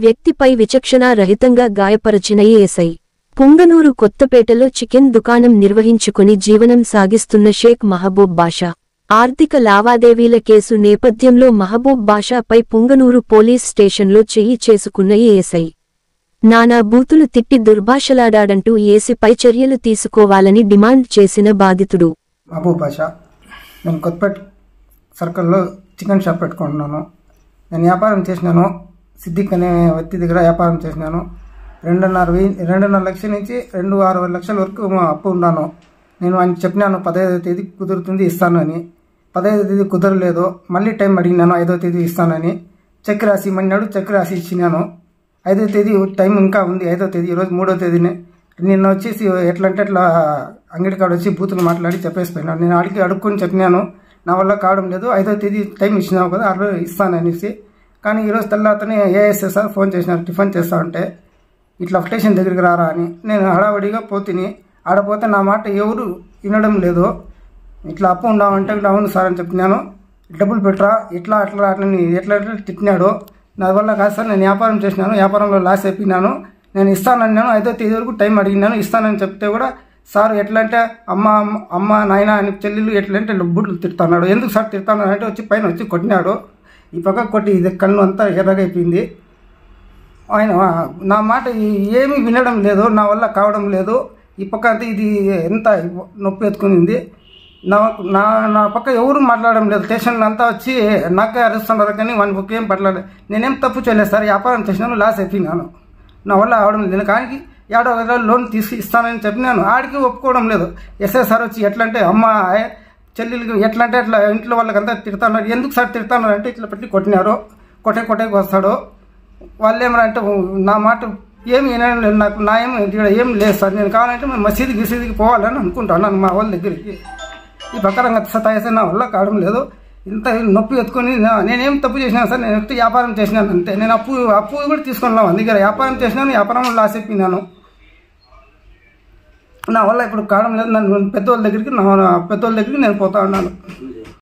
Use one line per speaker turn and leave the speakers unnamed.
వ్యక్తిపై విచక్షణా రహితంగా గాయపరచిన ఏఎస్ఐ. పుంగనూరు కొత్తపేటలో చికెన్ దుకాణం నిర్వహించుకుని జీవనం సాగిస్తున్న షేక్ మహబూబ్ బాషా. ఆర్థిక లావాదేవీల కేసు నేపథ్యంలో మహబూబ్ బాషాపై పుంగనూరు పోలీస్ స్టేషన్లో చెయ్యి చేసుకున్న ఏఎస్ఐ. నానా బూతులు తిట్టి దుర్భాషలాడాడంటూ ఏసీపై చర్యలు తీసుకోవాలని డిమాండ్ చేసిన బాధితుడు.
మహబూబ్ బాషా, నేను కొత్తపేట సర్కిల్లో చికెన్ షాప్ పెట్టుకుంటున్నాను. నేను వ్యాపారం చేసినాను. సిద్దిక్ అనే వ్యక్తి దగ్గర వ్యాపారం చేసినాను. 2.5 లక్షల నుంచి 2.6 లక్షల వరకు అప్పు ఉన్నాను. నేను ఆయన చెప్పినాను 15వ తేదీ కుదురుతుంది ఇస్తానని. 15వ తేదీ కుదరలేదు. మళ్ళీ టైం అడిగినాను 5వ తేదీ ఇస్తానని. చెక్ రాసి ఇమ్మన్నాడు. చెక్ రాసి ఇచ్చినాను. 5వ తేదీ టైం ఇంకా ఉంది. 5వ తేదీ ఈరోజు 3వ తేదీనే. నిన్న వచ్చేసి ఎట్లా అంటే అట్లా అంగడి కాడ వచ్చి బూతులు మాట్లాడి చెప్పేసిపోయినాడు. నేను ఆడికి అడుక్కొని చెప్పినాను, నా వల్ల కావడం లేదు, 5వ తేదీ టైం ఇచ్చినావు కదా, ఆ రోజు ఇస్తాననేసి. కానీ ఈరోజు తెల్లాతనే ఏఎస్ఎస్ఆర్ ఫోన్ చేసినారు టిఫిన్ చేస్తా ఉంటే, ఇట్లా స్టేషన్ దగ్గరికి రారా అని. నేను హడావడిగా పోతిని. ఆడపోతే నా మాట ఎవరు వినడం లేదు. ఇట్లా అప్పు ఉండమంటే అవును సార్ అని చెప్పినాను. డబ్బులు పెట్టరా ఇట్లా అట్లా అట్లా ఎట్లా తిట్టినాడు. నా వల్ల కాదు సార్, నేను వ్యాపారం చేసినాను, వ్యాపారంలో లాస్ అయిపోయినాను, నేను ఇస్తానన్నాను, 5వ తేదీ వరకు టైం అడిగినాను, ఇస్తానని చెప్తే కూడా సార్ ఎట్లా అంటే అమ్మ నాయన అని చెల్లెలు ఎట్లా అంటే బుడ్లు తిడుతున్నాడు. ఎందుకు సార్ తిడుతున్నాడు అంటే వచ్చి పైన వచ్చి కొట్టినాడు. ఈ పక్క కొట్టి ఇది కన్ను అంతా ఎర్రగైపోయింది. ఆయన నా మాట ఏమీ వినడం లేదు, నా వల్ల కావడం లేదు. ఈ పక్క అంతా ఇది ఎంత నొప్పి ఎత్తుకునింది. నా పక్క ఎవరు మాట్లాడడం లేదు. స్టేషన్లో అంతా వచ్చి నాకే అరుస్తున్నారు కానీ వాని పక్క ఏం పట్టలేదు. నేనేం తప్పు చేయలేదు సార్, వ్యాపారం చేసినాను, లాస్ అయిపోయినాను, నా వల్ల అవడం లేదు. కానీ 50,000 లోన్ తీసి ఇస్తానని చెప్పినాను. ఆడికి ఒప్పుకోవడం లేదు. ఎస్ఐ సార్ వచ్చి ఎట్లా అంటే అమ్మ చెల్లెలకి ఎట్లా అంటే అట్లా ఇంట్లో వాళ్ళకంతా తిడతాన్నారు. ఎందుకు సార్ తిడతాన్నారు అంటే ఇట్లా పెట్టి కొట్టినారు. కొట్టేకి వస్తాడు. వాళ్ళు ఏమరంటే నా మాట ఏమి వినడం లేదు. నాకు నా ఏం లేదు సార్, నేను కావాలంటే మసీదుకి పోవాలని అనుకుంటాను మా వాళ్ళ దగ్గరికి. ఈ ప్రకారంగా సతాయిస్తే నా వల్ల కావడం లేదు. ఇంత నొప్పి ఎత్తుకొని నేనేం తప్పు చేసినాను సార్, నేను ఎత్తి వ్యాపారం చేసినాను అంతే. నేను అప్పు కూడా తీసుకున్నాను, అందుకే వ్యాపారం చేసినాను, వ్యాపారంలో లాస్ అయిపోయినాను. నా వల్ల ఇప్పుడు కావడం లేదు. నన్ను పెద్దవాళ్ళ దగ్గరికి నేను పోతా ఉన్నాను.